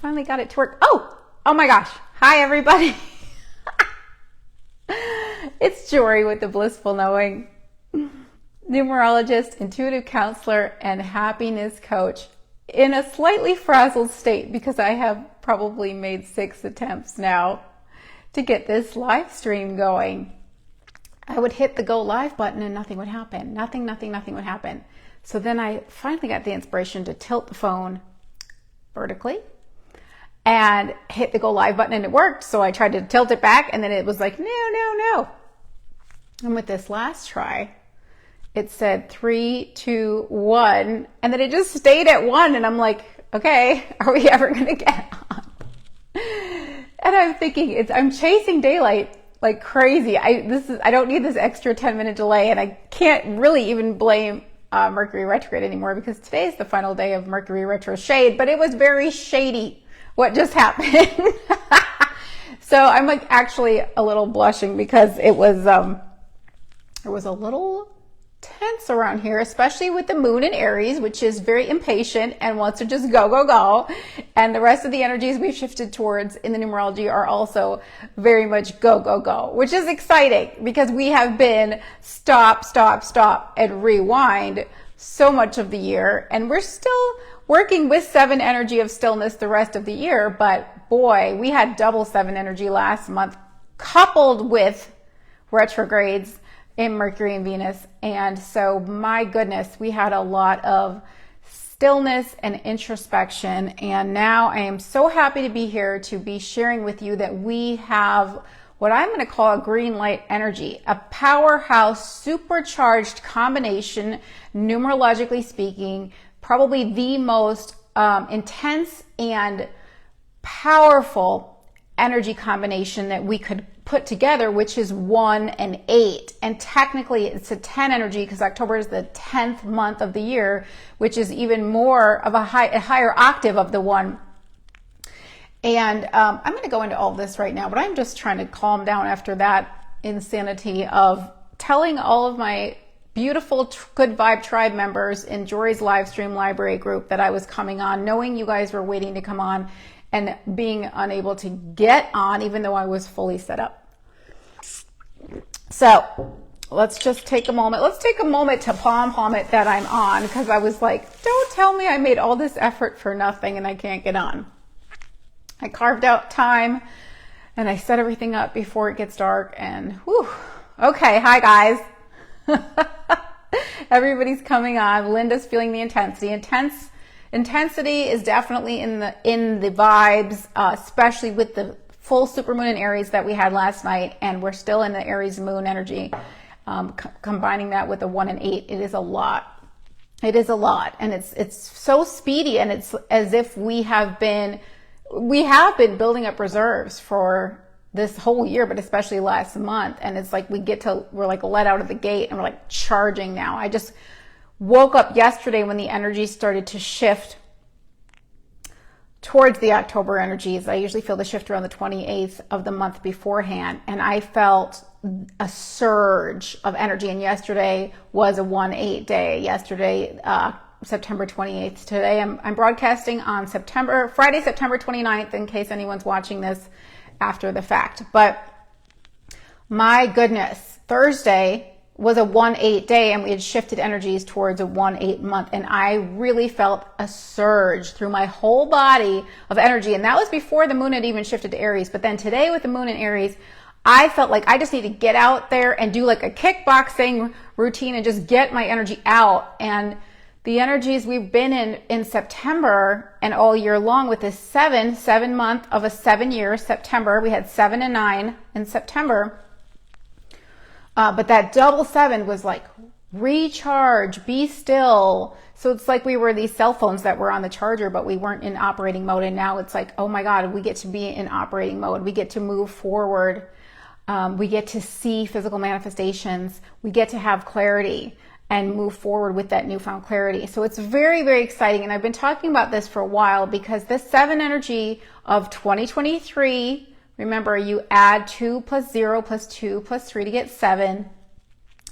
finally got it to work. Oh my gosh. Hi, everybody. It's Jory with the Blissful Knowing, numerologist, intuitive counselor, and happiness coach in a slightly frazzled state because I have probably made 6 attempts now to get this live stream going. I would hit the go live button and nothing would happen. Nothing would happen. So then I finally got the inspiration to tilt the phone vertically and hit the go live button, and it worked. So I tried to tilt it back, and then it was like, no. And with this last try, it said 3, 2, 1, and then it just stayed at 1. And I'm like, okay, are we ever going to get on? And I'm thinking, I'm chasing daylight like crazy. I don't need this extra 10-minute delay, and I can't really even blame Mercury retrograde anymore because today is the final day of Mercury retro shade, but it was very shady what just happened. So I'm like actually a little blushing because it was a little tense around here, especially with the moon in Aries, which is very impatient and wants to just go. And the rest of the energies we've shifted towards in the numerology are also very much go, which is exciting because we have been stop, and rewind so much of the year. And we're still working with 7 energy of stillness the rest of the year. But boy, we had double 7 energy last month, coupled with retrogrades in Mercury and Venus. And so my goodness, we had a lot of stillness and introspection. And now I am so happy to be here to be sharing with you that we have what I'm going to call a green light energy, a powerhouse supercharged combination, numerologically speaking, probably the most intense and powerful energy combination that we could put together, which is 1 and 8. And technically it's a 10 energy because October is the 10th month of the year, which is even more of a higher octave of the 1. And I'm going to go into all this right now, but I'm just trying to calm down after that insanity of telling all of my beautiful Good Vibe Tribe members in Jory's live stream library group that I was coming on, knowing you guys were waiting to come on and being unable to get on even though I was fully set up. So let's just take a moment. Let's take a moment to pom it that I'm on, because I was like, don't tell me I made all this effort for nothing and I can't get on. I carved out time and I set everything up before it gets dark, and whew. Okay, hi guys. Everybody's coming on. Linda's feeling the intensity. Intensity is definitely in the vibes, especially with the full supermoon in Aries that we had last night, and we're still in the Aries moon energy. Combining that with the 1 and 8, it is a lot. It is a lot, and it's so speedy, and it's as if we have been building up reserves for this whole year, but especially last month. And it's like we're like let out of the gate and we're like charging now. I just woke up yesterday when the energy started to shift towards the October energies. I usually feel the shift around the 28th of the month beforehand. And I felt a surge of energy. And yesterday was a 1-8 day. Yesterday, September 28th. Today I'm broadcasting on Friday, September 29th, in case anyone's watching this after the fact. But my goodness, Thursday was a 1-8 day, and we had shifted energies towards a 1-8 month. And I really felt a surge through my whole body of energy. And that was before the moon had even shifted to Aries. But then today with the moon in Aries, I felt like I just need to get out there and do like a kickboxing routine and just get my energy out. And the energies we've been in September and all year long with this 7 month of a 7 year September. We had 7 and 9 in September. But that double 7 was like recharge, be still. So it's like we were these cell phones that were on the charger, but we weren't in operating mode. And now it's like, oh my God, we get to be in operating mode. We get to move forward. We get to see physical manifestations. We get to have clarity and move forward with that newfound clarity. So it's very, very exciting. And I've been talking about this for a while because this 7 energy of 2023, remember you add 2 plus 0 plus 2 plus 3 to get 7.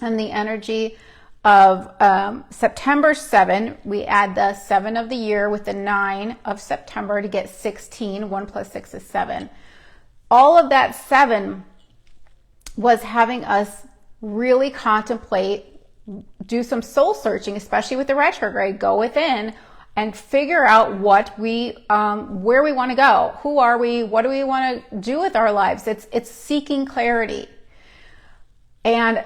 And the energy of September 7. We add the 7 of the year with the 9 of September to get 16. 1 plus 6 is 7. All of that 7 was having us really contemplate, do some soul searching, especially with the retrograde, go within and figure out what we, where we want to go. Who are we? What do we want to do with our lives? It's seeking clarity. And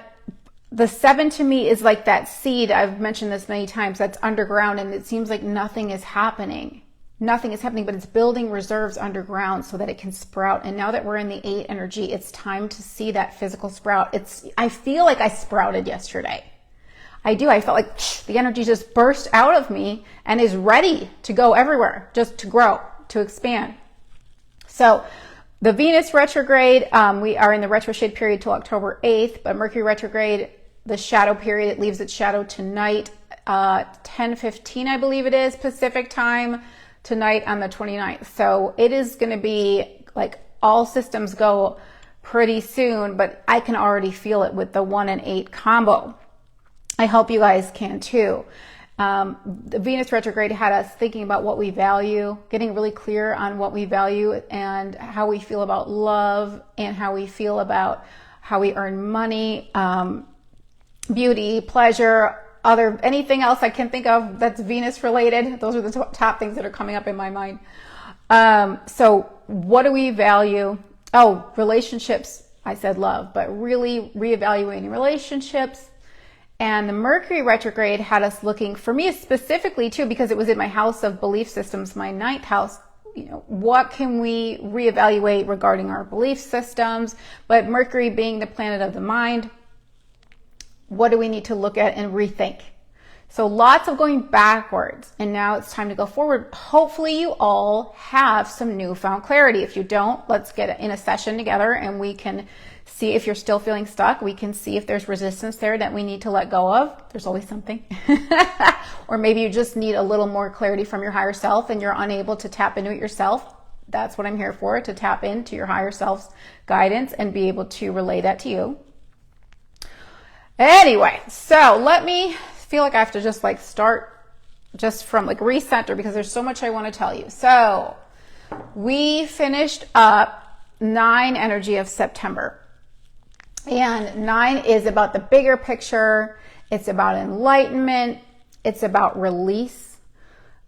the 7 to me is like that seed. I've mentioned this many times, that's underground, and it seems like nothing is happening. Nothing is happening, but it's building reserves underground so that it can sprout. And now that we're in the 8 energy, it's time to see that physical sprout. I feel like I sprouted yesterday. I do. I felt like the energy just burst out of me and is ready to go everywhere, just to grow, to expand. So the Venus retrograde, we are in the retrograde period till October 8th, but Mercury retrograde, the shadow period, it leaves its shadow tonight, 10:15, I believe it is, Pacific time, tonight on the 29th. So it is going to be like all systems go pretty soon, but I can already feel it with the 1 and 8 combo. I hope you guys can too. The Venus retrograde had us thinking about what we value, getting really clear on what we value and how we feel about love and how we feel about how we earn money, beauty, pleasure, anything else I can think of that's Venus related. Those are the top things that are coming up in my mind. So what do we value? Oh, relationships. I said love, but really reevaluating relationships. And the Mercury retrograde had us looking, for me specifically too, because it was in my house of belief systems, my 9th house, what can we reevaluate regarding our belief systems? But Mercury being the planet of the mind, what do we need to look at and rethink? So lots of going backwards, and now it's time to go forward. Hopefully you all have some newfound clarity. If you don't, let's get in a session together and we can see if you're still feeling stuck. We can see if there's resistance there that we need to let go of. There's always something. Or maybe you just need a little more clarity from your higher self and you're unable to tap into it yourself. That's what I'm here for, to tap into your higher self's guidance and be able to relay that to you. Anyway, so let me feel like I have to just like start just from like recenter because there's so much I want to tell you. So we finished up 9 energy of September. And 9 is about the bigger picture. It's about enlightenment. It's about release,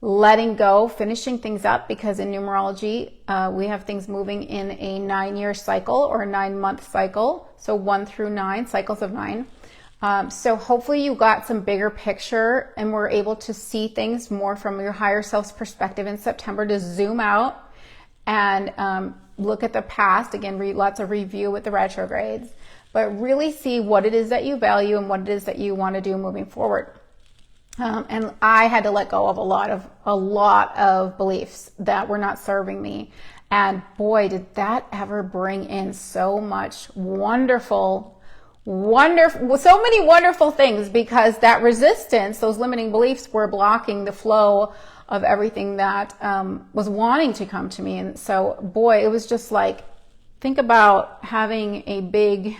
letting go, finishing things up, because in numerology, we have things moving in a 9-year cycle or a 9-month cycle. So 1 through 9, cycles of 9. So hopefully you got some bigger picture and were able to see things more from your higher self's perspective in September, to zoom out and look at the past. Again, read lots of review with the retrogrades, but really see what it is that you value and what it is that you want to do moving forward. And I had to let go of a lot of beliefs that were not serving me. And boy, did that ever bring in so much wonderful, so many wonderful things, because that resistance, those limiting beliefs, were blocking the flow of everything that was wanting to come to me. And so, boy, it was just like, think about having a big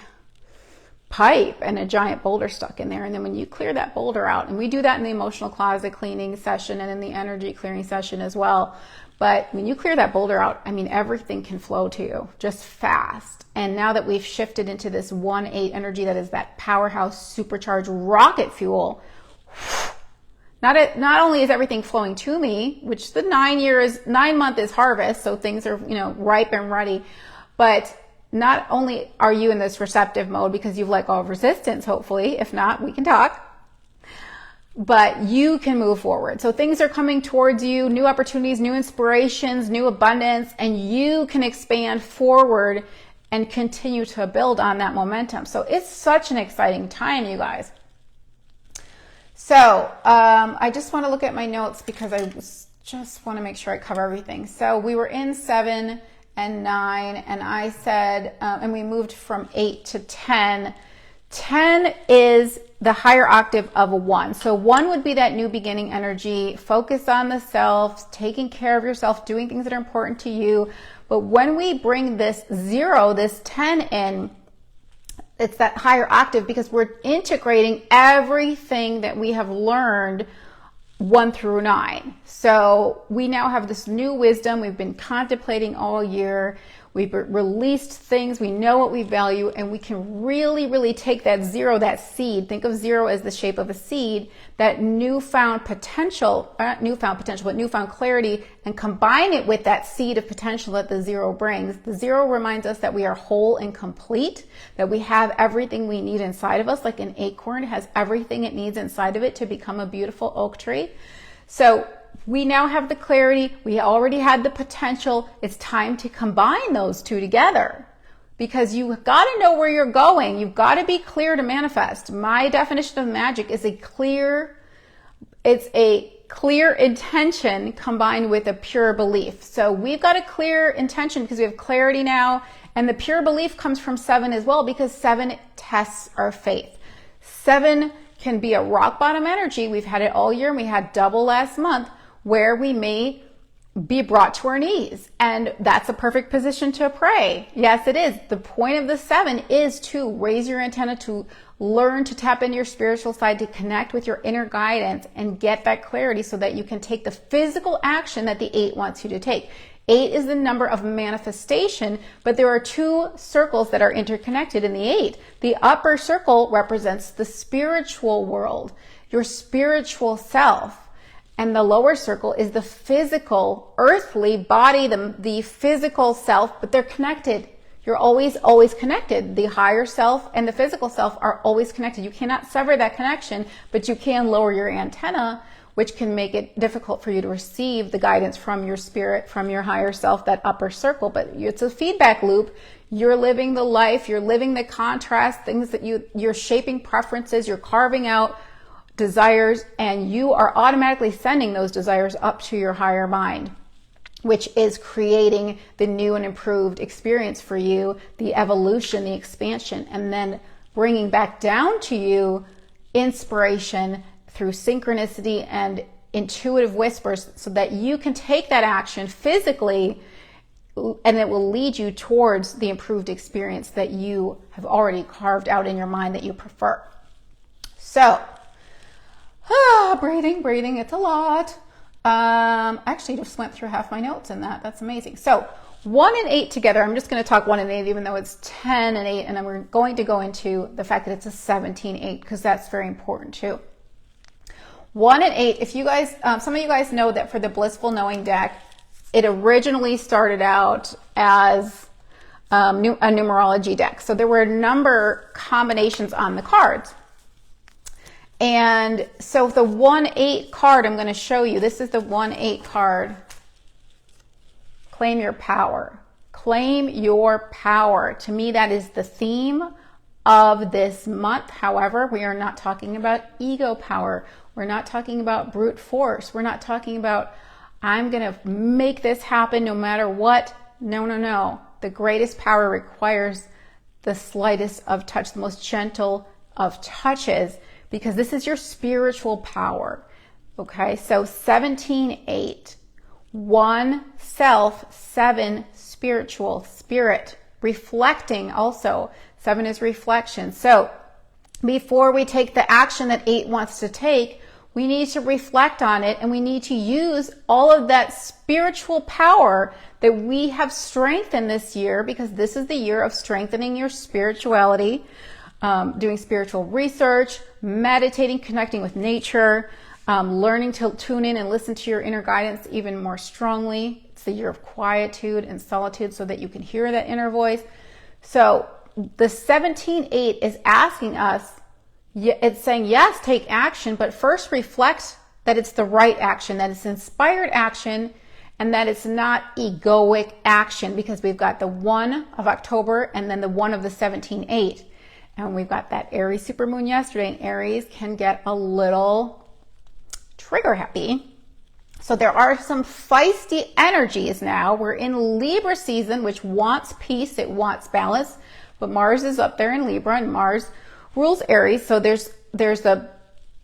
pipe and a giant boulder stuck in there. And then when you clear that boulder out, and we do that in the emotional closet cleaning session and in the energy clearing session as well. But when you clear that boulder out, I mean, everything can flow to you just fast. And now that we've shifted into this 1-8 energy, that is that powerhouse, supercharged rocket fuel, not only is everything flowing to me, which the 9 month is harvest, so things are, ripe and ready, but not only are you in this receptive mode because you've let go of resistance, hopefully, if not, we can talk, but you can move forward. So things are coming towards you, new opportunities, new inspirations, new abundance, and you can expand forward and continue to build on that momentum. So it's such an exciting time, you guys. So I just want to look at my notes because I just want to make sure I cover everything. So we were in 7 and 9, and I said, and we moved from 8 to 10. 10 is the higher octave of a 1. So 1 would be that new beginning energy, focus on the self, taking care of yourself, doing things that are important to you. But when we bring this 0, this 10 in, it's that higher octave because we're integrating everything that we have learned 1 through 9. So we now have this new wisdom we've been contemplating all year. We've released things, we know what we value, and we can really, really take that 0, that seed, think of 0 as the shape of a seed, that newfound potential, not newfound potential, but newfound clarity, and combine it with that seed of potential that the 0 brings. The 0 reminds us that we are whole and complete, that we have everything we need inside of us, like an acorn has everything it needs inside of it to become a beautiful oak tree. So we now have the clarity, we already had the potential. It's time to combine those two together because you've got to know where you're going. You've got to be clear to manifest. My definition of magic is a clear intention combined with a pure belief. So we've got a clear intention because we have clarity now, and the pure belief comes from 7 as well because 7 tests our faith. 7 can be a rock bottom energy. We've had it all year and we had double last month, where we may be brought to our knees. And that's a perfect position to pray. Yes, it is. The point of the 7 is to raise your antenna, to learn to tap into your spiritual side, to connect with your inner guidance and get that clarity so that you can take the physical action that the 8 wants you to take. 8 is the number of manifestation, but there are 2 circles that are interconnected in the 8. The upper circle represents the spiritual world, your spiritual self. And the lower circle is the physical, earthly body, the physical self, but they're connected. You're always connected. The higher self and the physical self are always connected. You cannot sever that connection, but you can lower your antenna, which can make it difficult for you to receive the guidance from your spirit, from your higher self, that upper circle. But it's a feedback loop. You're living the life, you're living the contrast, things that you're shaping preferences, you're carving out desires, and you are automatically sending those desires up to your higher mind, which is creating the new and improved experience for you, the evolution, the expansion, and then bringing back down to you inspiration through synchronicity and intuitive whispers so that you can take that action physically, and it will lead you towards the improved experience that you have already carved out in your mind that you prefer. So breathing, it's a lot. I actually just went through half my notes in that. That's amazing. So 1 and 8 together, I'm just going to talk 1 and 8, even though it's 10 and 8, and then we're going to go into the fact that it's a 17-8 because that's very important too. 1 and 8, if you guys, some of you guys know that for the Blissful Knowing deck, it originally started out as a numerology deck. So there were a number combinations on the cards. And so the 1-8 card I'm going to show you, this is the 1-8 card. Claim your power. Claim your power. To me, that is the theme of this month. However, we are not talking about ego power. We're not talking about brute force. We're not talking about, I'm going to make this happen no matter what. No. The greatest power requires the slightest of touch, the most gentle of touches, because this is your spiritual power. Okay, so 17-8, 1 self, 7 spiritual, spirit, reflecting also. 7 is reflection. So before we take the action that 8 wants to take, we need to reflect on it, and we need to use all of that spiritual power that we have strengthened this year, because this is the year of strengthening your spirituality, doing spiritual research, meditating, connecting with nature, learning to tune in and listen to your inner guidance even more strongly. It's the year of quietude and solitude so that you can hear that inner voice. So the 17-8 is asking us, it's saying, yes, take action, but first reflect that it's the right action, that it's inspired action, and that it's not egoic action, because we've got the 1 of October and then the 1 of the 17-8. And we've got that Aries supermoon yesterday, and Aries can get a little trigger happy. So there are some feisty energies now. We're in Libra season, which wants peace, it wants balance, but Mars is up there in Libra, and Mars rules Aries. So there's a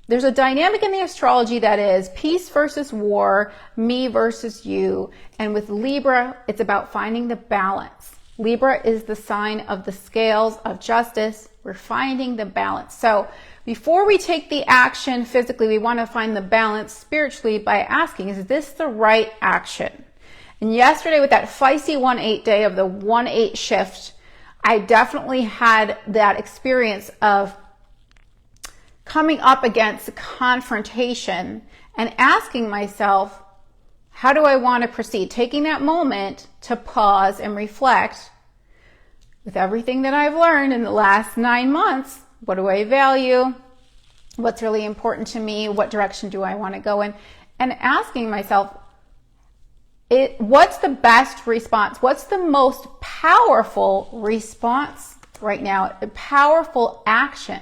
dynamic in the astrology that is peace versus war, me versus you. And with Libra, it's about finding the balance. Libra is the sign of the scales of justice. We're finding the balance. So before we take the action physically, we want to find the balance spiritually by asking, is this the right action? And yesterday with that feisty 1-8 day of the 1-8 shift, I definitely had that experience of coming up against confrontation and asking myself, how do I want to proceed? Taking that moment to pause and reflect with everything that I've learned in the last 9 months. What do I value? What's really important to me? What direction do I want to go in? And asking myself, what's the best response? What's the most powerful response right now? A powerful action.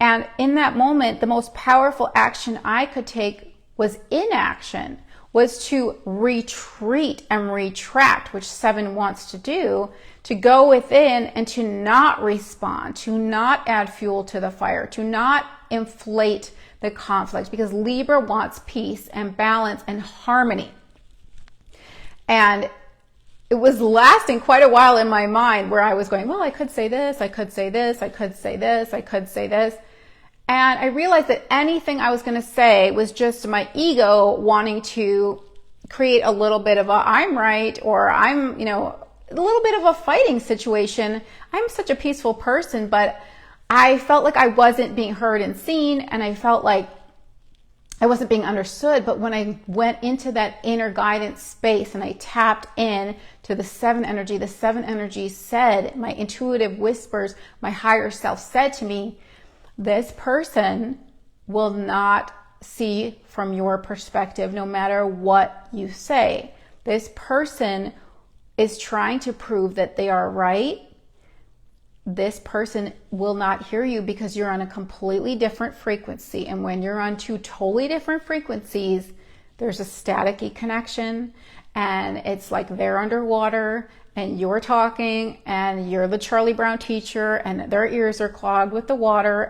And in that moment, the most powerful action I could take was inaction, was to retreat and retract, which 7 wants to do, to go within and to not respond, to not add fuel to the fire, to not inflate the conflict, because Libra wants peace and balance and harmony. And it was lasting quite a while in my mind where I was going, well, I could say this, I could say this, I could say this, I could say this. And I realized that anything I was going to say was just my ego wanting to create a little bit of a I'm right, or I'm, a little bit of a fighting situation. I'm such a peaceful person, but I felt like I wasn't being heard and seen, and I felt like I wasn't being understood. But when I went into that inner guidance space and I tapped in to the 7 energy, the 7 energy said, my intuitive whispers, my higher self said to me, this person will not see from your perspective no matter what you say. This person is trying to prove that they are right. This person will not hear you because you're on a completely different frequency. And when you're on 2 totally different frequencies, there's a staticky connection, and it's like they're underwater and you're talking and you're the Charlie Brown teacher and their ears are clogged with the water,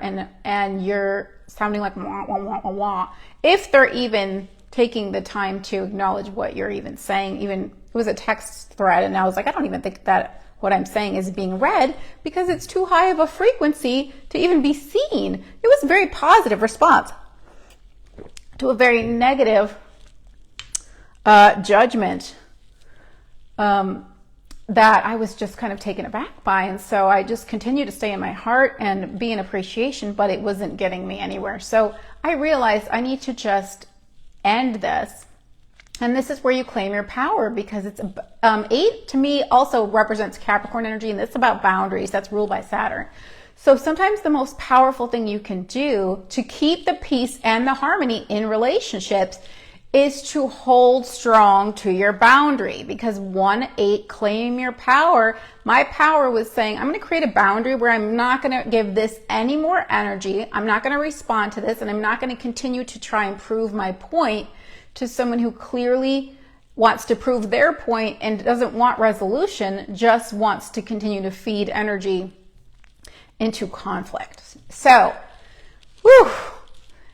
and you're sounding like wah, wah, wah, wah, wah. If they're even taking the time to acknowledge what you're even saying. Even it was a text thread, and I was like, I don't even think that what I'm saying is being read because it's too high of a frequency to even be seen. It was a very positive response to a very negative judgment that I was just kind of taken aback by. And so I just continued to stay in my heart and be in appreciation, but it wasn't getting me anywhere. So I realized I need to just end this. And this is where you claim your power, because it's 8 to me also represents Capricorn energy, and it's about boundaries. That's ruled by Saturn. So sometimes the most powerful thing you can do to keep the peace and the harmony in relationships is to hold strong to your boundary, because 1-8, claim your power. My power was saying, I'm going to create a boundary where I'm not going to give this any more energy. I'm not going to respond to this, and I'm not going to continue to try and prove my point to someone who clearly wants to prove their point and doesn't want resolution, just wants to continue to feed energy into conflict. So,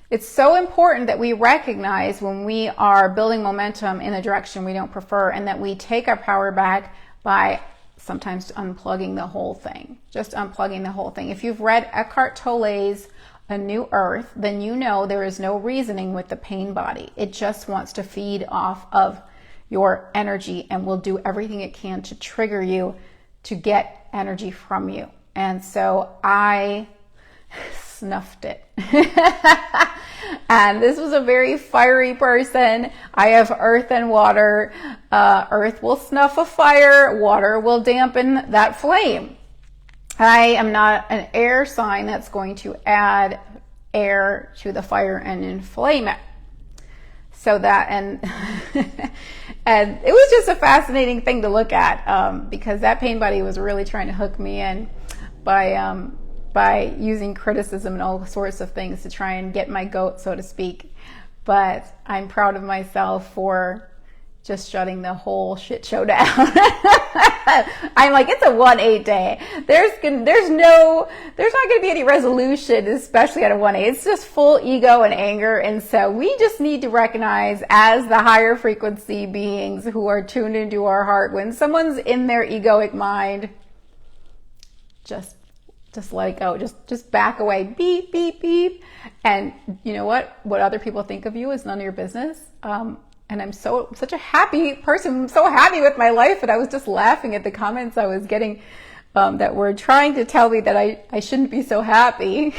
it's so important that we recognize when we are building momentum in a direction we don't prefer, and that we take our power back by sometimes unplugging the whole thing. Just unplugging the whole thing. If you've read Eckhart Tolle's A New Earth, then you know there is no reasoning with the pain body. It just wants to feed off of your energy and will do everything it can to trigger you to get energy from you. And so I snuffed it. And this was a very fiery person. I have earth and water. Earth will snuff a fire. Water will dampen that flame. I am not an air sign that's going to add air to the fire and inflame it. So that, and and it was just a fascinating thing to look at, because that pain buddy was really trying to hook me in by using criticism and all sorts of things to try and get my goat, so to speak. But I'm proud of myself for just shutting the whole shit show down. I'm like, it's a 1-8 day. There's not going to be any resolution, especially at a 1-8. It's just full ego and anger. And so we just need to recognize, as the higher frequency beings who are tuned into our heart, when someone's in their egoic mind, just let it go. Just back away. Beep, beep, beep. And you know what? What other people think of you is none of your business. And I'm such a happy person. I'm so happy with my life. And I was just laughing at the comments I was getting that were trying to tell me that I shouldn't be so happy.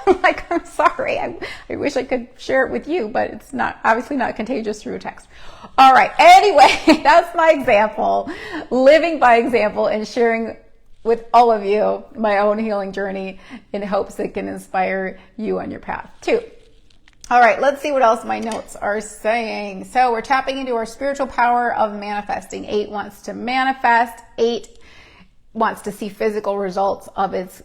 Like, I'm sorry. I wish I could share it with you, but it's obviously not contagious through text. All right. Anyway, that's my example. Living by example and sharing with all of you my own healing journey in hopes it can inspire you on your path too. All right, let's see what else my notes are saying. So we're tapping into our spiritual power of manifesting. 8 wants to manifest. 8 wants to see physical results of its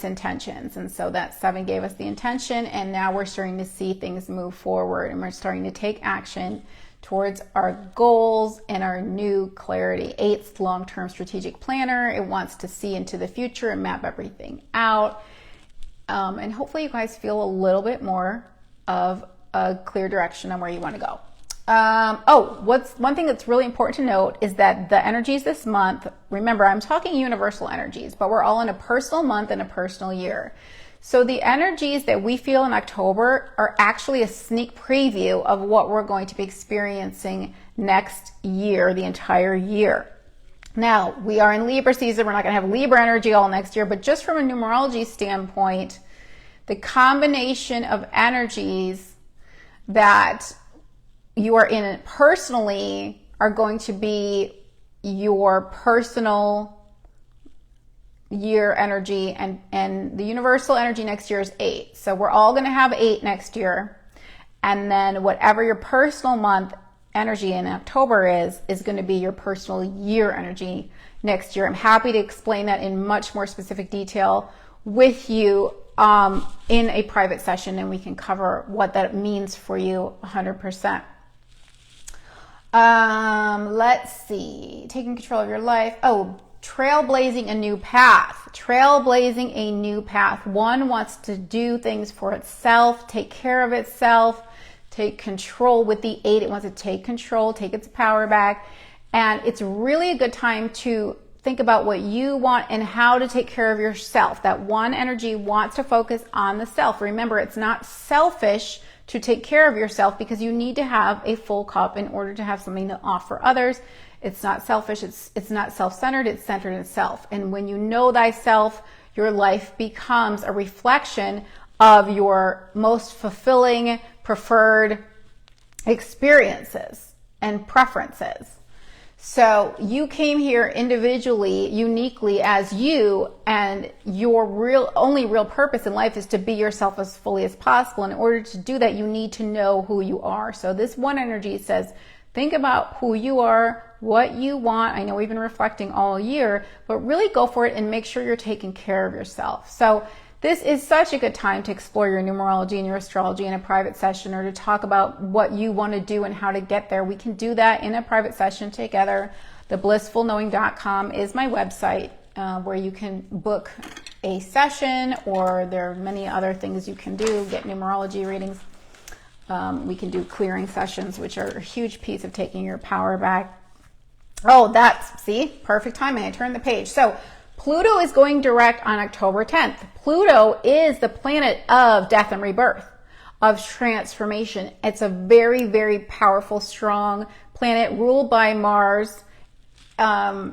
intentions. And so that 7 gave us the intention, and now we're starting to see things move forward, and we're starting to take action towards our goals and our new clarity. 8's long-term strategic planner. It wants to see into the future and map everything out. And hopefully you guys feel a little bit more of a clear direction on where you want to go. One thing that's really important to note is that the energies this month, remember, I'm talking universal energies, but we're all in a personal month and a personal year. So the energies that we feel in October are actually a sneak preview of what we're going to be experiencing next year, the entire year. Now, we are in Libra season. We're not going to have Libra energy all next year, but just from a numerology standpoint, the combination of energies that you are in personally are going to be your personal year energy, and the universal energy next year is 8. So we're all going to have 8 next year. And then whatever your personal month energy in October is going to be your personal year energy next year. I'm happy to explain that in much more specific detail with you in a private session, and we can cover what that means for you 100%. Let's see. Taking control of your life. Trailblazing a new path. Trailblazing a new path. 1 wants to do things for itself, take care of itself, take control. With the 8, it wants to take control, take its power back. And it's really a good time to think about what you want and how to take care of yourself. That 1 energy wants to focus on the self. Remember, it's not selfish to take care of yourself, because you need to have a full cup in order to have something to offer others. It's not selfish. It's not self-centered. It's centered in self. And when you know thyself, your life becomes a reflection of your most fulfilling, preferred experiences and preferences. So you came here individually, uniquely as you, and your only real purpose in life is to be yourself as fully as possible. In order to do that, you need to know who you are. So this 1 energy says, think about who you are, what you want. I know we've been reflecting all year, but really go for it and make sure you're taking care of yourself. So this is such a good time to explore your numerology and your astrology in a private session, or to talk about what you want to do and how to get there. We can do that in a private session together. TheBlissfulKnowing.com is my website where you can book a session, or there are many other things you can do, get numerology readings. We can do clearing sessions, which are a huge piece of taking your power back. See, perfect timing. I turned the page. So Pluto is going direct on October 10th. Pluto is the planet of death and rebirth, of transformation. It's a very, very powerful, strong planet ruled by Mars. I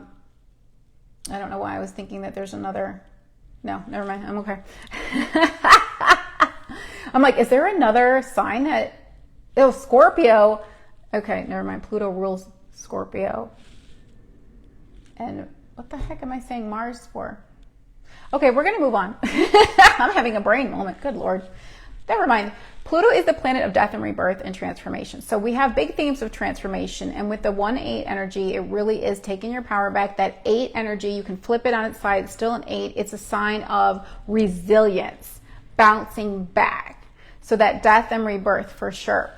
don't know why I was thinking that there's another. No, never mind. I'm okay. I'm like, is there another sign that... Scorpio. Okay, never mind. Pluto rules Scorpio. And what the heck am I saying Mars for? Okay, we're going to move on. I'm having a brain moment. Good Lord. Never mind. Pluto is the planet of death and rebirth and transformation. So we have big themes of transformation. And with the 1-8 energy, it really is taking your power back. That 8 energy, you can flip it on its side. It's still an 8. It's a sign of resilience, bouncing back. So that death and rebirth for sure.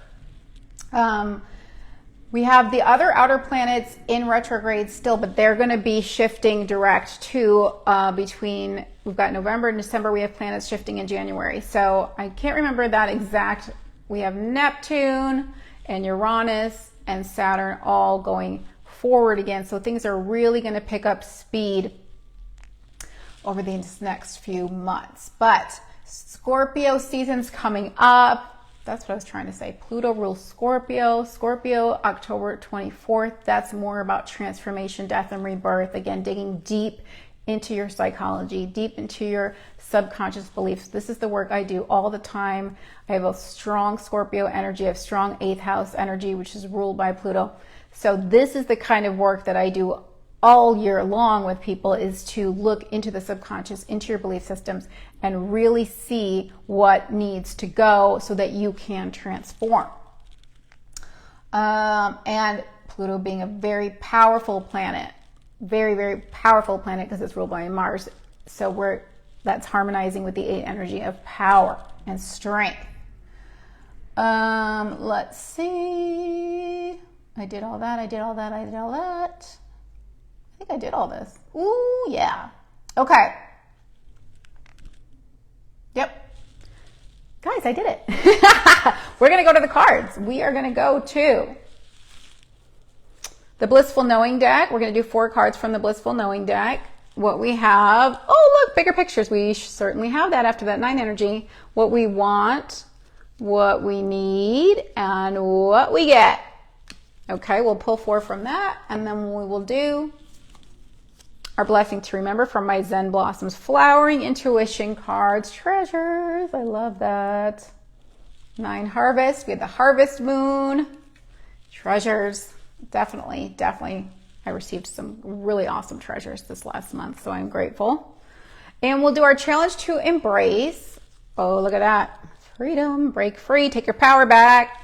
We have the other outer planets in retrograde still, but they're going to be shifting direct to between, we've got November and December, we have planets shifting in January. So I can't remember that exact. We have Neptune and Uranus and Saturn all going forward again. So things are really going to pick up speed over these next few months. But Scorpio season's coming up. That's what I was trying to say. Pluto rules Scorpio. Scorpio, October 24th. That's more about transformation, death, and rebirth. Again, digging deep into your psychology, deep into your subconscious beliefs. This is the work I do all the time. I have a strong Scorpio energy. I have strong 8th house energy, which is ruled by Pluto. So this is the kind of work that I do all year long with people, is to look into the subconscious, into your belief systems, and really see what needs to go so that you can transform. And Pluto being a very powerful planet, very, very powerful planet because it's ruled by Mars. So that's harmonizing with the 8 energy of power and strength. Let's see. I did all that. I think I did all this. Ooh, yeah. Okay. Yep. Guys, I did it. We're going to go to the cards. We are going to go to the Blissful Knowing deck. We're going to do 4 cards from the Blissful Knowing deck. What we have, oh, look, bigger pictures. We certainly have that after that 9 energy. What we want, what we need, and what we get. Okay, we'll pull 4 from that, and then we will do our blessing to remember from my Zen Blossoms Flowering Intuition cards. Treasures, I love that. 9 Harvest, we had the Harvest Moon. Treasures, definitely. I received some really awesome treasures this last month, so I'm grateful. And we'll do our challenge to embrace. Oh, look at that. Freedom, break free, take your power back.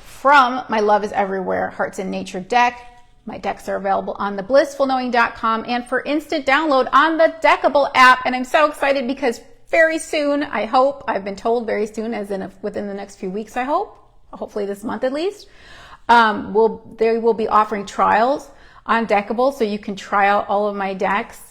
From my Love is Everywhere Hearts in Nature deck. My decks are available on theblissfulknowing.com and for instant download on the Deckable app. And I'm so excited because very soon, I hope, I've been told very soon, as in within the next few weeks, I hope, hopefully this month at least, they will be offering trials on Deckable, so you can try out all of my decks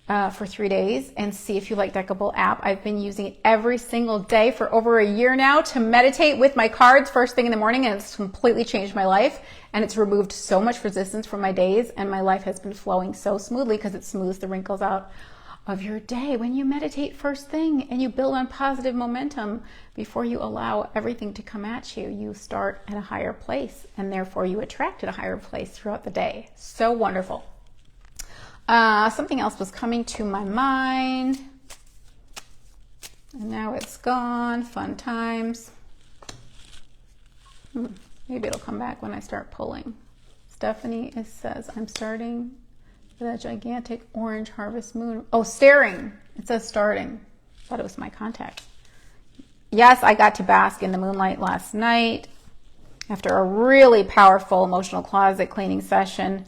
for 3 days and see if you like Deckable app. I've been using it every single day for over a year now to meditate with my cards first thing in the morning, and it's completely changed my life, and it's removed so much resistance from my days, and my life has been flowing so smoothly because it smooths the wrinkles out of your day when you meditate first thing and you build on positive momentum before you allow everything to come at you. You start at a higher place, and therefore you attract at a higher place throughout the day. So wonderful. Something else was coming to my mind, and now it's gone. Fun times. Maybe it'll come back when I start pulling. Stephanie says, I'm starting the gigantic orange harvest moon. Oh, staring. It says starting. Thought it was my contact. Yes, I got to bask in the moonlight last night after a really powerful emotional closet cleaning session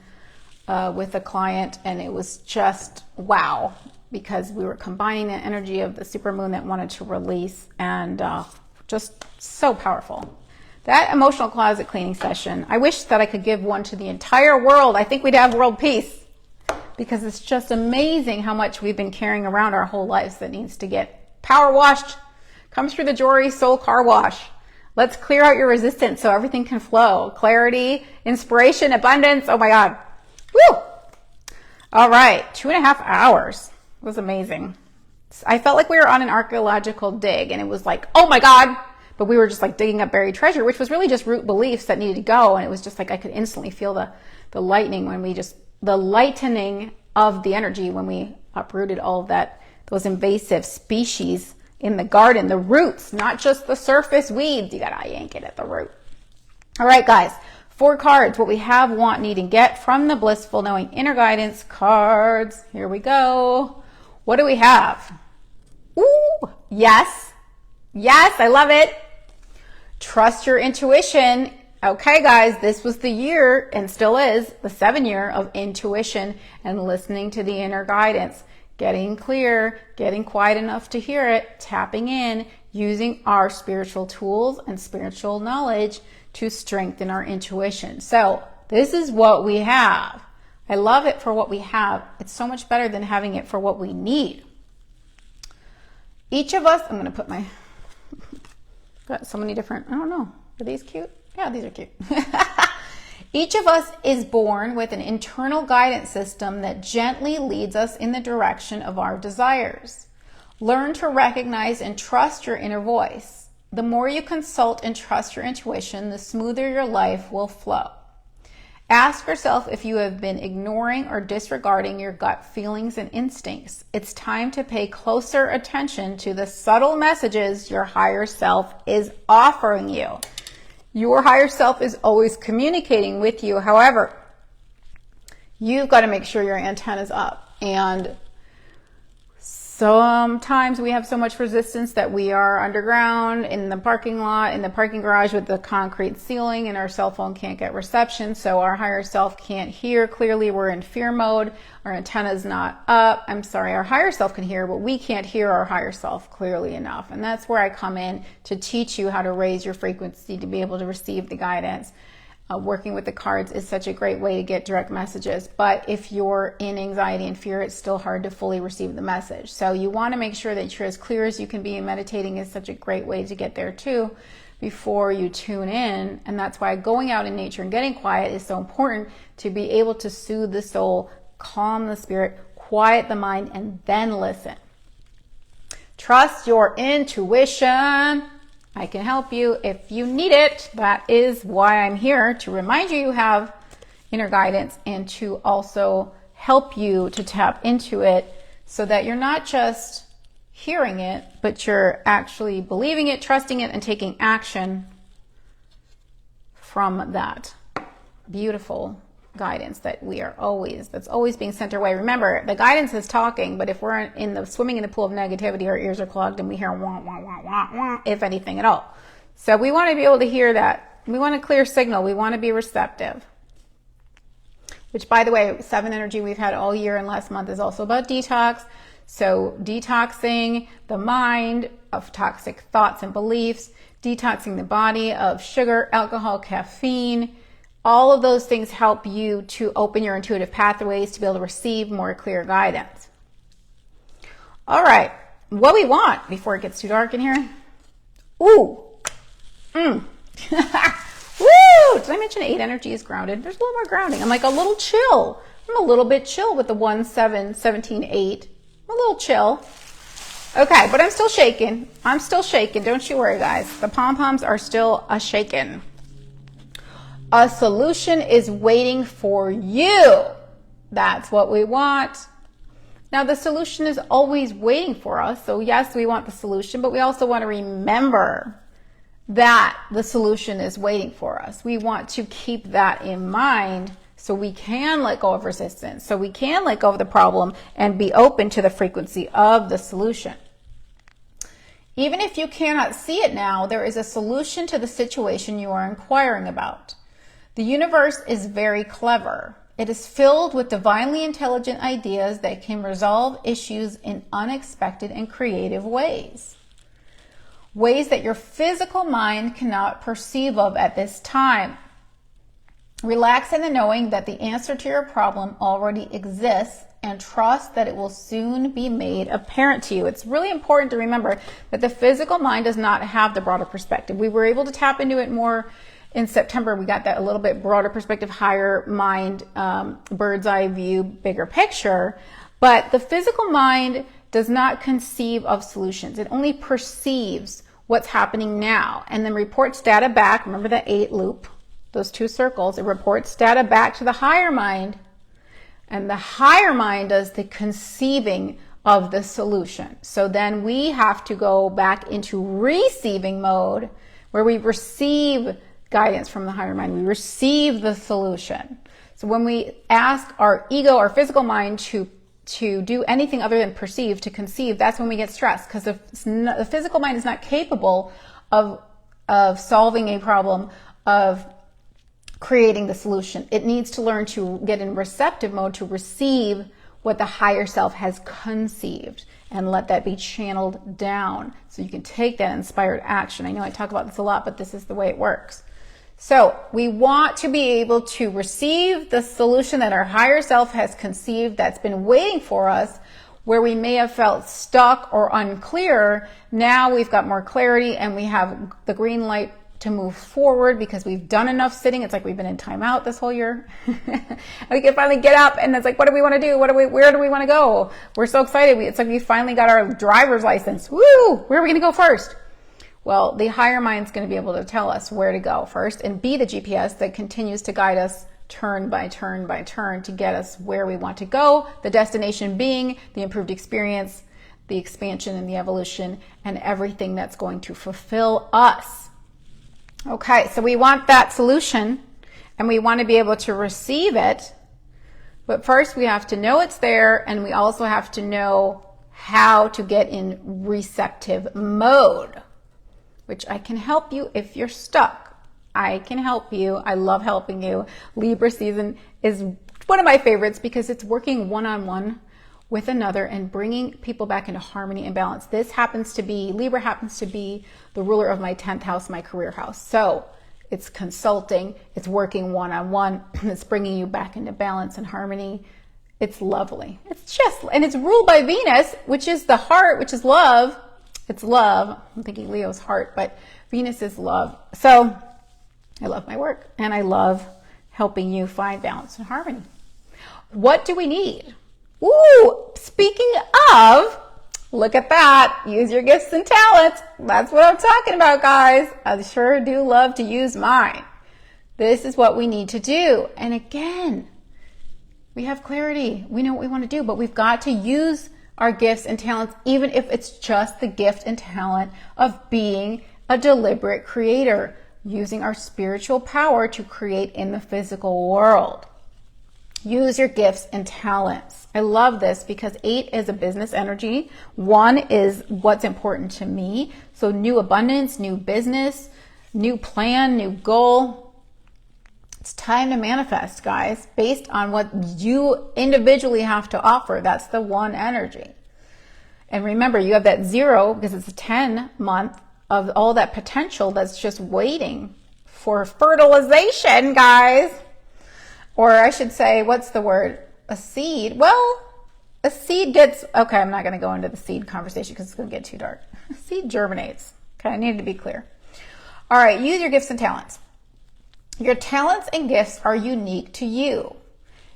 with a client, and it was just wow, because we were combining the energy of the supermoon that wanted to release, and just so powerful. That emotional closet cleaning session, I wish that I could give one to the entire world. I think we'd have world peace, because it's just amazing how much we've been carrying around our whole lives that needs to get power washed. Comes through the Jory Soul Car Wash. Let's clear out your resistance so everything can flow. Clarity, inspiration, abundance. Oh my God. Woo! All right, 2.5 hours. It was amazing. I felt like we were on an archaeological dig, and it was like, oh my God, but we were just like digging up buried treasure, which was really just root beliefs that needed to go. And it was just like I could instantly feel the lightning when we just, the lightening of the energy when we uprooted all of that, those invasive species in the garden, the roots, not just the surface weeds. You gotta yank it at the root. All right, guys. 4 cards, what we have, want, need, and get from the Blissful Knowing Inner Guidance cards. Here we go. What do we have? Ooh, yes. Yes, I love it. Trust your intuition. Okay, guys, this was the year, and still is, the 7 year of intuition and listening to the inner guidance. Getting clear, getting quiet enough to hear it, tapping in, using our spiritual tools and spiritual knowledge to strengthen our intuition. So this is what we have. I love it for what we have. It's so much better than having it for what we need. Each of us, I'm going to put my, got so many different, I don't know, are these cute? Yeah, these are cute. Each of us is born with an internal guidance system that gently leads us in the direction of our desires. Learn to recognize and trust your inner voice. The more you consult and trust your intuition, the smoother your life will flow. Ask yourself if you have been ignoring or disregarding your gut feelings and instincts. It's time to pay closer attention to the subtle messages your higher self is offering you. Your higher self is always communicating with you. However, you've got to make sure your antenna's up. And sometimes we have so much resistance that we are underground in the parking lot, in the parking garage with the concrete ceiling, and our cell phone can't get reception. So our higher self can't hear clearly. We're in fear mode. Our antenna's not up. I'm sorry, our higher self can hear, but we can't hear our higher self clearly enough. And that's where I come in to teach you how to raise your frequency to be able to receive the guidance. Working with the cards is such a great way to get direct messages. But if you're in anxiety and fear, it's still hard to fully receive the message. So you want to make sure that you're as clear as you can be, and meditating is such a great way to get there too before you tune in. And that's why going out in nature and getting quiet is so important, to be able to soothe the soul, calm the spirit, quiet the mind, and then listen. Trust your intuition. I can help you if you need it. That is why I'm here, to remind you have inner guidance and to also help you to tap into it so that you're not just hearing it, but you're actually believing it, trusting it, and taking action from that beautiful guidance that that's always being sent our way. Remember, the guidance is talking, but if we're swimming in the pool of negativity, our ears are clogged and we hear wah, wah, wah, wah, wah, if anything at all. So we want to be able to hear that. We want a clear signal. We want to be receptive. Which, by the way, 7 energy we've had all year and last month is also about detox. So detoxing the mind of toxic thoughts and beliefs, detoxing the body of sugar, alcohol, caffeine. All of those things help you to open your intuitive pathways to be able to receive more clear guidance. All right, what we want before it gets too dark in here. Ooh. Woo! Did I mention 8 energy is grounded? There's a little more grounding. I'm like a little chill. I'm a little bit chill with the 1, 7, 17, 8. I'm a little chill. Okay, but I'm still shaking. I'm still shaking. Don't you worry, guys. The pom-poms are still a-shaking. A solution is waiting for you. That's what we want. Now, the solution is always waiting for us. So yes, we want the solution, but we also want to remember that the solution is waiting for us. We want to keep that in mind so we can let go of resistance, so we can let go of the problem and be open to the frequency of the solution. Even if you cannot see it now, there is a solution to the situation you are inquiring about. The universe is very clever. It is filled with divinely intelligent ideas that can resolve issues in unexpected and creative ways. Ways that your physical mind cannot perceive of at this time. Relax in the knowing that the answer to your problem already exists, and trust that it will soon be made apparent to you. It's really important to remember that the physical mind does not have the broader perspective. We were able to tap into it more in September. We got that a little bit broader perspective, higher mind, bird's eye view, bigger picture. But the physical mind does not conceive of solutions. It only perceives what's happening now and then reports data back. Remember the 8 loop, those 2 circles. It reports data back to the higher mind, and the higher mind does the conceiving of the solution. So then we have to go back into receiving mode, where we receive guidance from the higher mind. We receive the solution. So when we ask our ego, our physical mind, to do anything other than perceive, to conceive, that's when we get stressed, because the physical mind is not capable of solving a problem, of creating the solution. It needs to learn to get in receptive mode to receive what the higher self has conceived and let that be channeled down so you can take that inspired action. I know I talk about this a lot, but this is the way it works. So we want to be able to receive the solution that our higher self has conceived that's been waiting for us, where we may have felt stuck or unclear. Now we've got more clarity and we have the green light to move forward because we've done enough sitting. It's like we've been in timeout this whole year. And we can finally get up and it's like, what do we want to do? Where do we want to go? We're so excited. It's like we finally got our driver's license. Woo! Where are we going to go first? Well, the higher mind's going to be able to tell us where to go first and be the GPS that continues to guide us turn by turn by turn to get us where we want to go. The destination being the improved experience, the expansion and the evolution, and everything that's going to fulfill us. Okay, so we want that solution and we want to be able to receive it. But first we have to know it's there, and we also have to know how to get in receptive mode, which I can help you if you're stuck. I can help you. I love helping you. Libra season is one of my favorites because it's working one-on-one with another and bringing people back into harmony and balance. Libra happens to be the ruler of my 10th house, my career house. So it's consulting, it's working one-on-one, it's bringing you back into balance and harmony. It's lovely. And it's ruled by Venus, which is the heart, which is love. It's love. I'm thinking Leo's heart, but Venus is love. So I love my work and I love helping you find balance and harmony. What do we need? Ooh, speaking of, look at that. Use your gifts and talents. That's what I'm talking about, guys. I sure do love to use mine. This is what we need to do. And again, we have clarity. We know what we want to do, but we've got to use our gifts and talents, even if it's just the gift and talent of being a deliberate creator, using our spiritual power to create in the physical world. Use your gifts and talents. I love this because 8 is a business energy. 1 is what's important to me. So new abundance, new business, new plan, new goal. It's time to manifest, guys, based on what you individually have to offer. That's the 1 energy. And remember, you have that 0 because it's a 10 month of all that potential that's just waiting for fertilization, guys. Or I should say, what's the word? A seed. Well, a seed gets, okay, I'm not going to go into the seed conversation because it's going to get too dark. A seed germinates. Okay, I needed to be clear. All right, use your gifts and talents. Your talents and gifts are unique to you.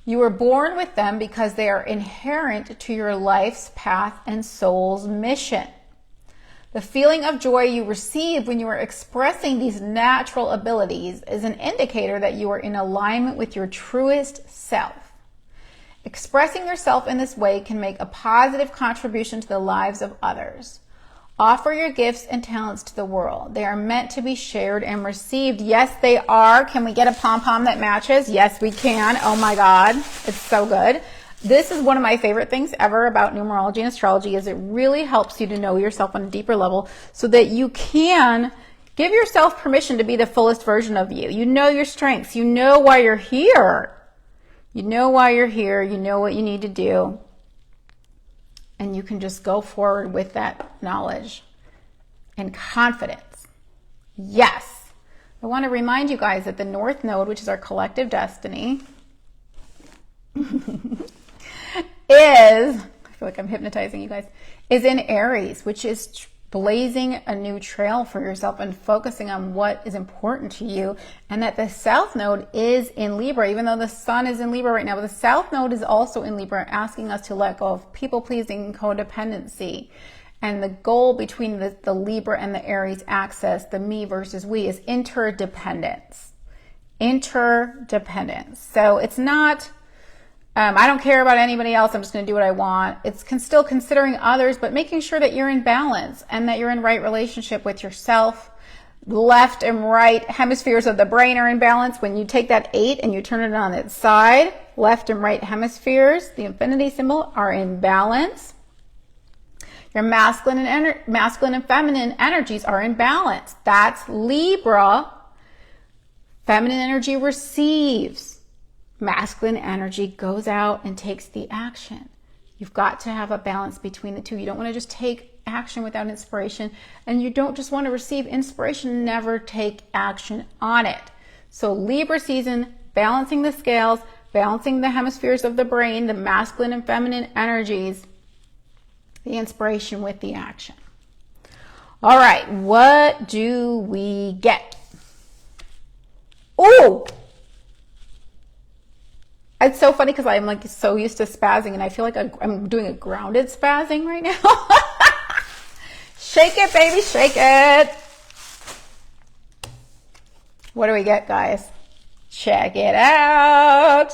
You were born with them because they are inherent to your life's path and soul's mission. The feeling of joy you receive when you are expressing these natural abilities is an indicator that you are in alignment with your truest self. Expressing yourself in this way can make a positive contribution to the lives of others. Offer your gifts and talents to the world. They are meant to be shared and received. Yes, they are. Can we get a pom-pom that matches? Yes, we can. Oh my God, it's so good. This is one of my favorite things ever about numerology and astrology, is it really helps you to know yourself on a deeper level so that you can give yourself permission to be the fullest version of you. You know your strengths. You know why you're here. You know why you're here. You know what you need to do. And you can just go forward with that knowledge and confidence. Yes. I want to remind you guys that the North Node, which is our collective destiny, I feel like I'm hypnotizing you guys, is in Aries, which is blazing a new trail for yourself and focusing on what is important to you. And that the South Node is in Libra, even though the Sun is in Libra right now, but the South Node is also in Libra, asking us to let go of people-pleasing, codependency. And the goal between the Libra and the Aries axis, the me versus we, is interdependence. Interdependence. So it's not, I don't care about anybody else, I'm just going to do what I want. It's still considering others, but making sure that you're in balance and that you're in right relationship with yourself. Left and right hemispheres of the brain are in balance. When you take that 8 and you turn it on its side, left and right hemispheres, the infinity symbol, are in balance. Your masculine and feminine energies are in balance. That's Libra. Feminine energy receives. Masculine energy goes out and takes the action. You've got to have a balance between the two. You don't want to just take action without inspiration, and you don't just want to receive inspiration and never take action on it. So Libra season, balancing the scales, balancing the hemispheres of the brain, the masculine and feminine energies, the inspiration with the action. All right, what do we get? Oh, it's so funny because I'm like so used to spazzing, and I feel like I'm doing a grounded spazzing right now. Shake it, baby, shake it. What do we get, guys? Check it out.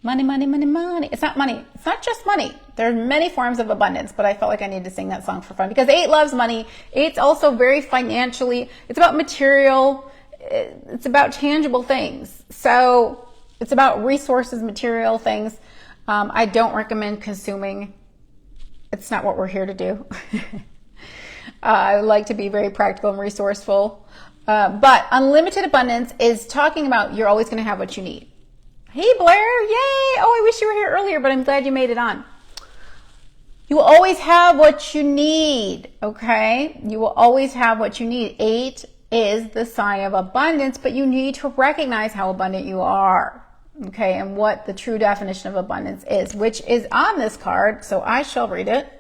Money, money, money, money. It's not money. It's not just money. There are many forms of abundance, but I felt like I needed to sing that song for fun because 8 loves money. 8's also very financially, it's about material, it's about tangible things. So it's about resources, material things. I don't recommend consuming. It's not what we're here to do. I would like to be very practical and resourceful. But unlimited abundance is talking about you're always going to have what you need. Hey, Blair. Yay. Oh, I wish you were here earlier, but I'm glad you made it on. You will always have what you need. Okay. You will always have what you need. 8 is the sign of abundance, but you need to recognize how abundant you are. Okay. And what the true definition of abundance is, which is on this card. So I shall read it.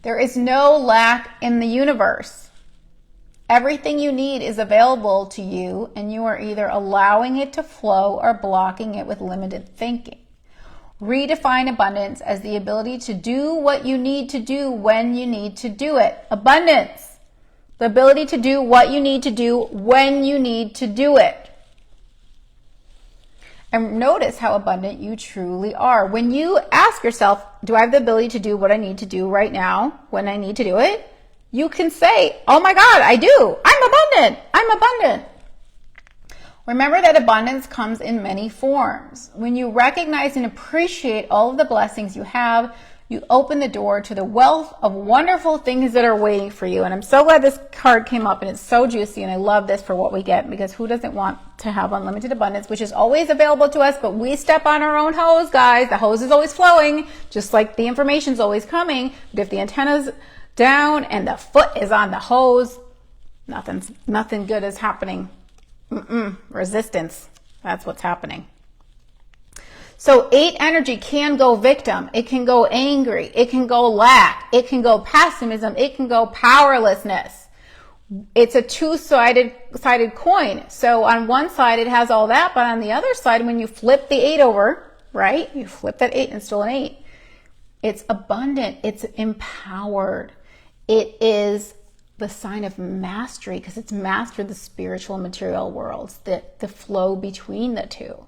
There is no lack in the universe. Everything you need is available to you, and you are either allowing it to flow or blocking it with limited thinking. Redefine abundance as the ability to do what you need to do when you need to do it. Abundance, the ability to do what you need to do when you need to do it. And notice how abundant you truly are. When you ask yourself, do I have the ability to do what I need to do right now when I need to do it? You can say, oh my God, I do. I'm abundant. I'm abundant. Remember that abundance comes in many forms. When you recognize and appreciate all of the blessings you have, you open the door to the wealth of wonderful things that are waiting for you. And I'm so glad this card came up, and it's so juicy, and I love this for what we get, because who doesn't want to have unlimited abundance, which is always available to us, but we step on our own hose, guys. The hose is always flowing, just like the information's always coming. But if the antenna's down and the foot is on the hose, nothing good is happening. Resistance. That's what's happening. So 8 energy can go victim. It can go angry. It can go lack. It can go pessimism. It can go powerlessness. It's a two-sided coin. So on one side it has all that, but on the other side, when you flip the 8 over, right? You flip that 8 and still an 8. It's abundant. It's empowered. It is the sign of mastery, because it's mastered the spiritual and material worlds, the flow between the two.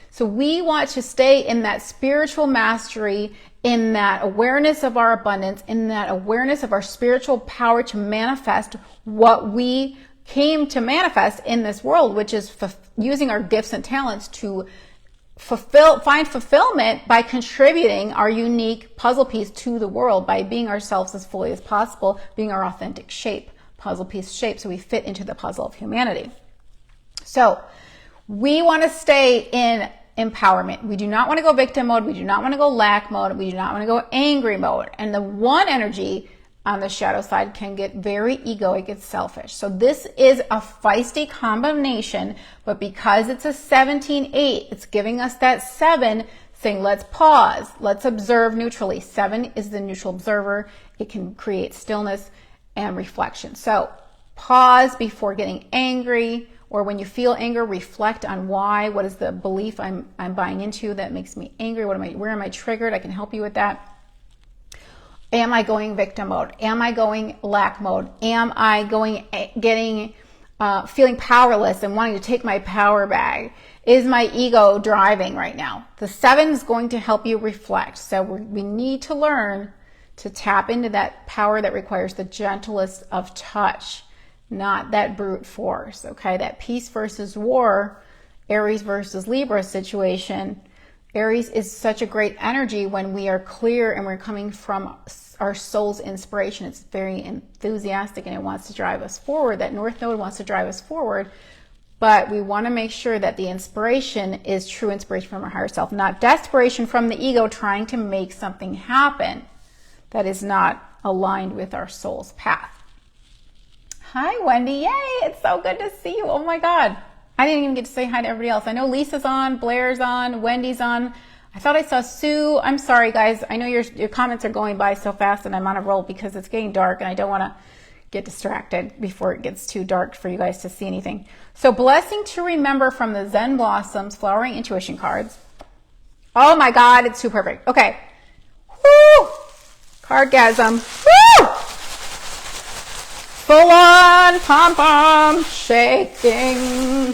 So we want to stay in that spiritual mastery, in that awareness of our abundance, in that awareness of our spiritual power to manifest what we came to manifest in this world, which is using our gifts and talents to find fulfillment by contributing our unique puzzle piece to the world, by being ourselves as fully as possible, being our authentic shape, puzzle piece shape, so we fit into the puzzle of humanity. So we want to stay in empowerment. We do not want to go victim mode. We do not want to go lack mode. We do not want to go angry mode. And the one energy on the shadow side can get very egoic, it's selfish. So this is a feisty combination, but because it's a 17-8, it's giving us that 7 saying, let's pause, let's observe neutrally. 7 is the neutral observer. It can create stillness and reflection. So pause before getting angry, or when you feel anger, reflect on why. What is the belief I'm buying into that makes me angry? Where am I triggered? I can help you with that. Am I going victim mode? Am I going lack mode? Am I feeling powerless and wanting to take my power back? Is my ego driving right now? The 7 is going to help you reflect. So we need to learn to tap into that power that requires the gentlest of touch, not that brute force, okay? That peace versus war, Aries versus Libra situation. Aries is such a great energy when we are clear and we're coming from our soul's inspiration. It's very enthusiastic and it wants to drive us forward. That North Node wants to drive us forward, but we want to make sure that the inspiration is true inspiration from our higher self, not desperation from the ego trying to make something happen that is not aligned with our soul's path. Hi, Wendy. Yay, it's so good to see you. Oh my God. I didn't even get to say hi to everybody else. I know Lisa's on, Blair's on, Wendy's on. I thought I saw Sue. I'm sorry, guys. I know your comments are going by so fast and I'm on a roll because it's getting dark and I don't want to get distracted before it gets too dark for you guys to see anything. So blessing to remember from the Zen Blossoms Flowering Intuition cards. Oh my God, it's too perfect. Okay. Woo! Cardgasm. Woo! Full on pom-pom shaking.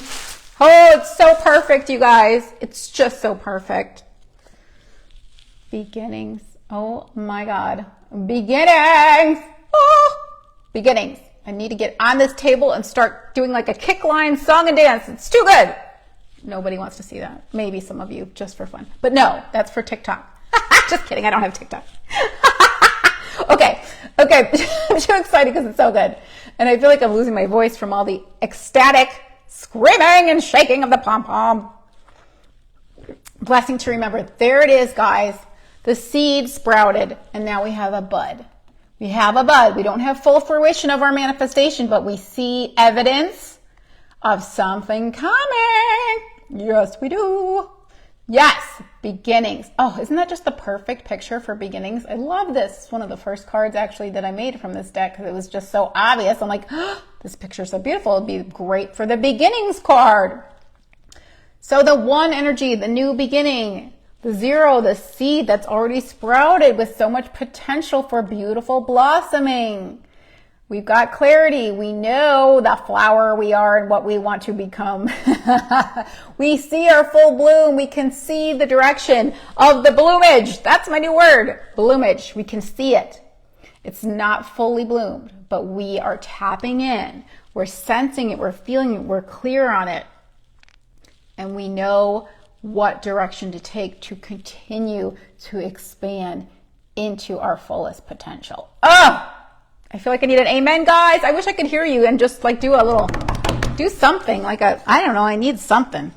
Oh, it's so perfect, you guys. It's just so perfect. Beginnings. Oh my God. Beginnings. Oh. Beginnings. I need to get on this table and start doing like a kick line song and dance. It's too good. Nobody wants to see that. Maybe some of you just for fun. But no, that's for TikTok. Just kidding. I don't have TikTok. Okay. I'm too excited because it's so good. And I feel like I'm losing my voice from all the ecstatic screaming and shaking of the pom-pom. Blessing to remember. There it is, guys. The seed sprouted and now we have a bud. We have a bud. We don't have full fruition of our manifestation, but we see evidence of something coming. Yes, we do. Yes, beginnings. Oh, isn't that just the perfect picture for beginnings? I love this. It's one of the first cards actually that I made from this deck because it was just so obvious. I'm like, oh, this picture's so beautiful. It'd be great for the beginnings card. So the one energy, the new beginning, the zero, the seed that's already sprouted with so much potential for beautiful blossoming. We've got clarity. We know the flower we are and what we want to become. We see our full bloom. We can see the direction of the bloomage. That's my new word, bloomage. We can see it. It's not fully bloomed, but we are tapping in. We're sensing it. We're feeling it. We're clear on it. And we know what direction to take to continue to expand into our fullest potential. Oh! I feel like I need an amen, guys. I wish I could hear you and just like do something like I don't know. I need something.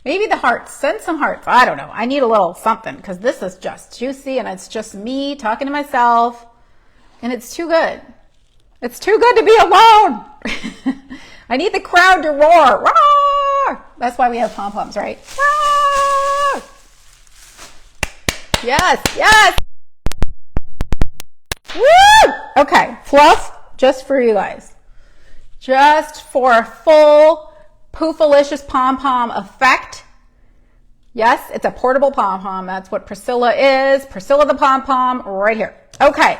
Maybe the hearts, send some hearts. I don't know. I need a little something because this is just juicy and it's just me talking to myself and it's too good. It's too good to be alone. I need the crowd to roar. Roar! That's why we have pom-poms, right? Roar! Yes, yes. Woo! Okay, fluff just for you guys. Just for a full poofalicious pom-pom effect. Yes, it's a portable pom-pom. That's what Priscilla is. Priscilla the pom-pom right here. Okay.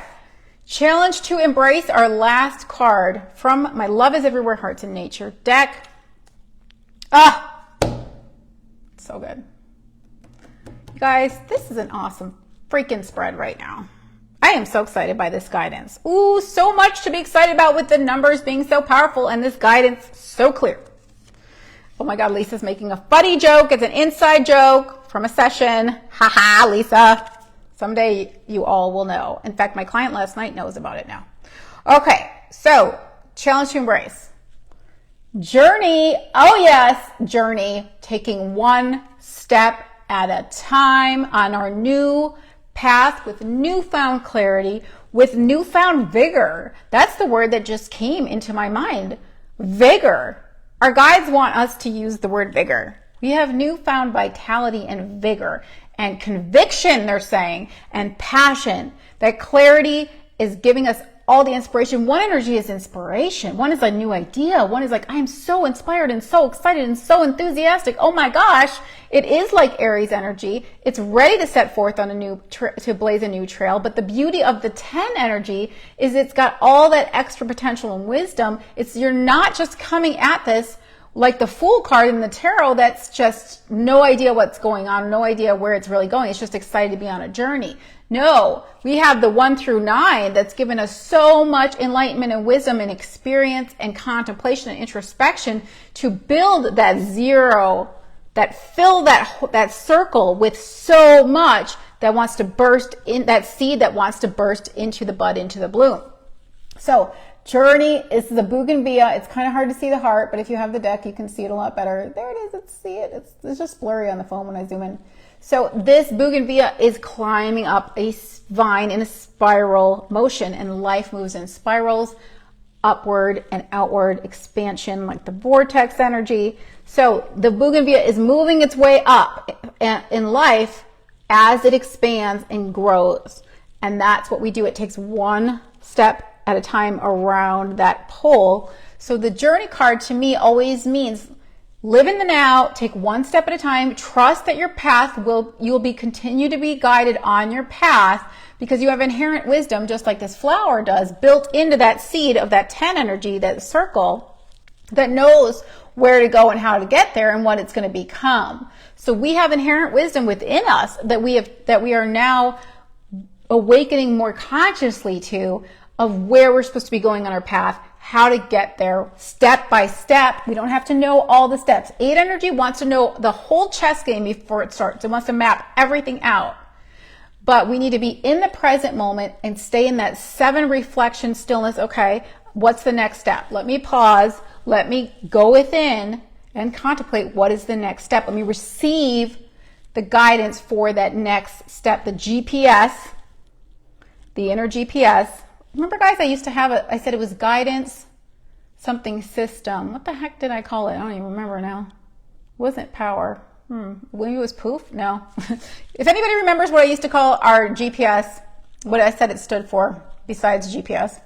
Challenge to embrace our last card from my Love is Everywhere Hearts in Nature deck. Ah! So good. You guys, this is an awesome freaking spread right now. I am so excited by this guidance. Ooh, so much to be excited about with the numbers being so powerful and this guidance so clear. Oh my God, Lisa's making a funny joke. It's an inside joke from a session. Haha, Lisa. Someday you all will know. In fact, my client last night knows about it now. Okay, so challenge to embrace. Journey, oh yes, journey, taking one step at a time on our new path with newfound clarity, with newfound vigor. That's the word that just came into my mind. Vigor. Our guides want us to use the word vigor. We have newfound vitality and vigor and conviction, they're saying, and passion. That clarity is giving us all the inspiration. One energy is inspiration. One is a new idea. One is like, I'm so inspired and so excited and so enthusiastic. Oh my gosh. It is like Aries energy. It's ready to set forth on to blaze a new trail. But the beauty of the 10 energy is it's got all that extra potential and wisdom. You're not just coming at this like the Fool card in the tarot that's just no idea what's going on, no idea where it's really going. It's just excited to be on a journey. No, we have the 1 through 9 that's given us so much enlightenment and wisdom and experience and contemplation and introspection to build that zero, that fill that circle with so much that wants to burst in, that seed that wants to burst into the bud, into the bloom. So journey is the bougainvillea. It's kind of hard to see the heart, but if you have the deck, you can see it a lot better. There it is. Let's see it. It's just blurry on the phone when I zoom in. So this bougainvillea is climbing up a vine in a spiral motion, and life moves in spirals. upward and outward expansion, like the vortex energy. So the bougainvillea is moving its way up in life as it expands and grows. And that's what we do. It takes one step at a time around that pole. So the journey card to me always means live in the now, take one step at a time, trust that your path you'll be continue to be guided on your path, because you have inherent wisdom, just like this flower does, built into that seed of that 10 energy, that circle, that knows where to go and how to get there and what it's going to become. So we have inherent wisdom within us that we are now awakening more consciously to, of where we're supposed to be going on our path, how to get there step by step. We don't have to know all the steps. 8 energy wants to know the whole chess game before it starts. It wants to map everything out. But we need to be in the present moment and stay in that 7 reflection stillness. Okay, what's the next step? Let me pause. Let me go within and contemplate what is the next step. Let me receive the guidance for that next step, the GPS, the inner GPS. Remember, guys, I used to have it. I said it was guidance something system. What the heck did I call it? I don't even remember now. Wasn't power. Maybe it was poof? No. If anybody remembers what I used to call our GPS, what I said it stood for besides GPS.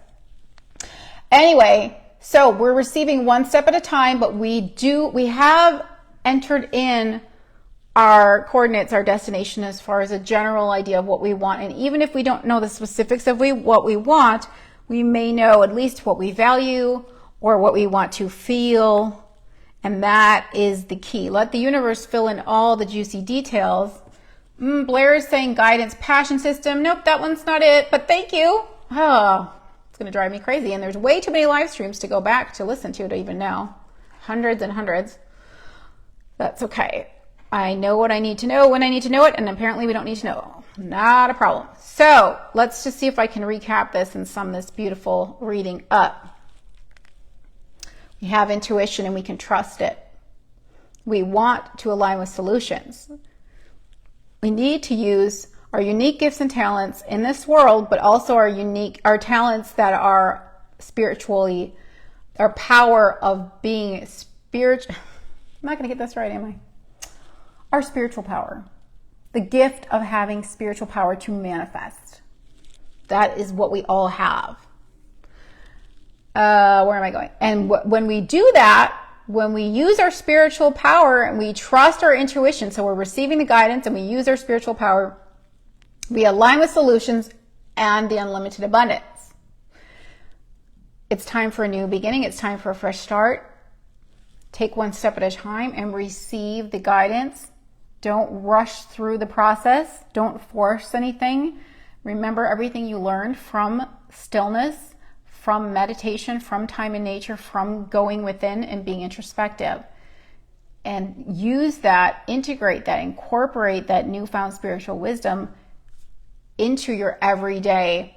Anyway, so we're receiving one step at a time, but we have entered in our coordinates, our destination, as far as a general idea of what we want. And even if we don't know the specifics of what we want, we may know at least what we value or what we want to feel. And that is the key. Let the universe fill in all the juicy details. Blair is saying guidance, passion system. Nope, that one's not it, but thank you. Oh, it's going to drive me crazy. And there's way too many live streams to go back to listen to even now. Hundreds and hundreds. That's okay. I know what I need to know when I need to know it, and apparently we don't need to know. Not a problem. So let's just see if I can recap this and sum this beautiful reading up. We have intuition and we can trust it. We want to align with solutions. We need to use our unique gifts and talents in this world, but also our talents that are spiritually, our power of being spiritual. I'm not going to get this right, am I? Our spiritual power, the gift of having spiritual power to manifest. That is what we all have. Where am I going? And when we do that, when we use our spiritual power and we trust our intuition, so we're receiving the guidance and we use our spiritual power, we align with solutions and the unlimited abundance. It's time for a new beginning. It's time for a fresh start. Take one step at a time and receive the guidance. Don't rush through the process. Don't force anything. Remember everything you learned from stillness, from meditation, from time in nature, from going within and being introspective. And use that, integrate that, incorporate that newfound spiritual wisdom into your everyday.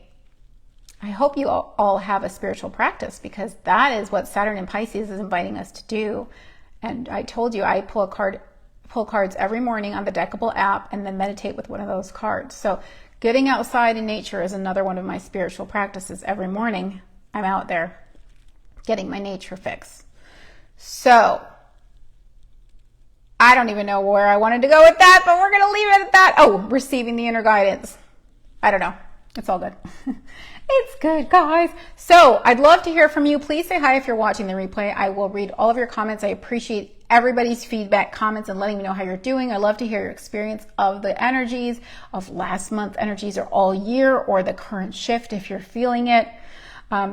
I hope you all have a spiritual practice, because that is what Saturn in Pisces is inviting us to do. And I told you I pull cards every morning on the Deckable app and then meditate with one of those cards. So getting outside in nature is another one of my spiritual practices. Every morning I'm out there getting my nature fix. So I don't even know where I wanted to go with that, but we're going to leave it at that. Oh, receiving the inner guidance. I don't know. It's all good. It's good, guys. So I'd love to hear from you. Please say hi if you're watching the replay. I will read all of your comments. I appreciate everybody's feedback, comments, and letting me know how you're doing. I love to hear your experience of the energies, of last month's energies, or all year, or the current shift if you're feeling it.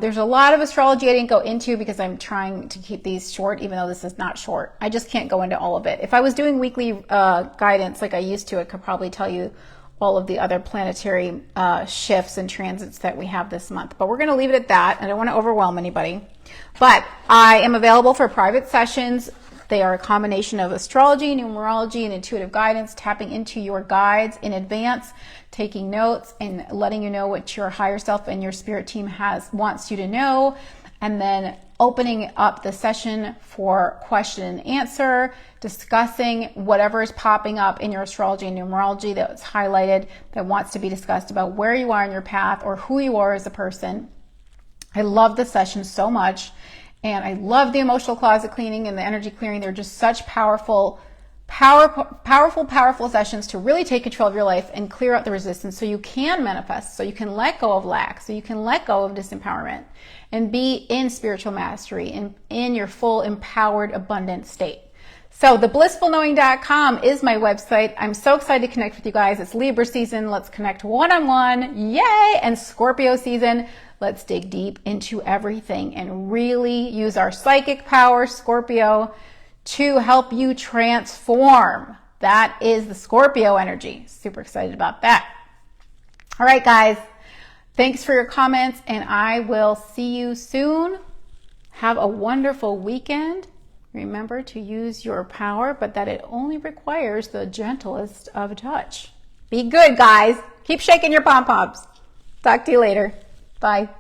There's a lot of astrology I didn't go into because I'm trying to keep these short, even though this is not short. I just can't go into all of it. If I was doing weekly guidance like I used to, I could probably tell you all of the other planetary shifts and transits that we have this month. But we're going to leave it at that. I don't want to overwhelm anybody. But I am available for private sessions. They are a combination of astrology, numerology, and intuitive guidance, tapping into your guides in advance, taking notes, and letting you know what your higher self and your spirit team wants you to know, and then opening up the session for question and answer, discussing whatever is popping up in your astrology and numerology that's highlighted, that wants to be discussed about where you are in your path or who you are as a person. I love the session so much. And I love the emotional closet cleaning and the energy clearing. They're just such powerful sessions to really take control of your life and clear out the resistance so you can manifest, so you can let go of lack, so you can let go of disempowerment and be in spiritual mastery and in your full empowered, abundant state. So theblissfulknowing.com is my website. I'm so excited to connect with you guys. It's Libra season. Let's connect one-on-one. Yay! And Scorpio season. Let's dig deep into everything and really use our psychic power, Scorpio, to help you transform. That is the Scorpio energy. Super excited about that. All right, guys. Thanks for your comments, and I will see you soon. Have a wonderful weekend. Remember to use your power, but that it only requires the gentlest of touch. Be good, guys. Keep shaking your pom-poms. Talk to you later. Bye.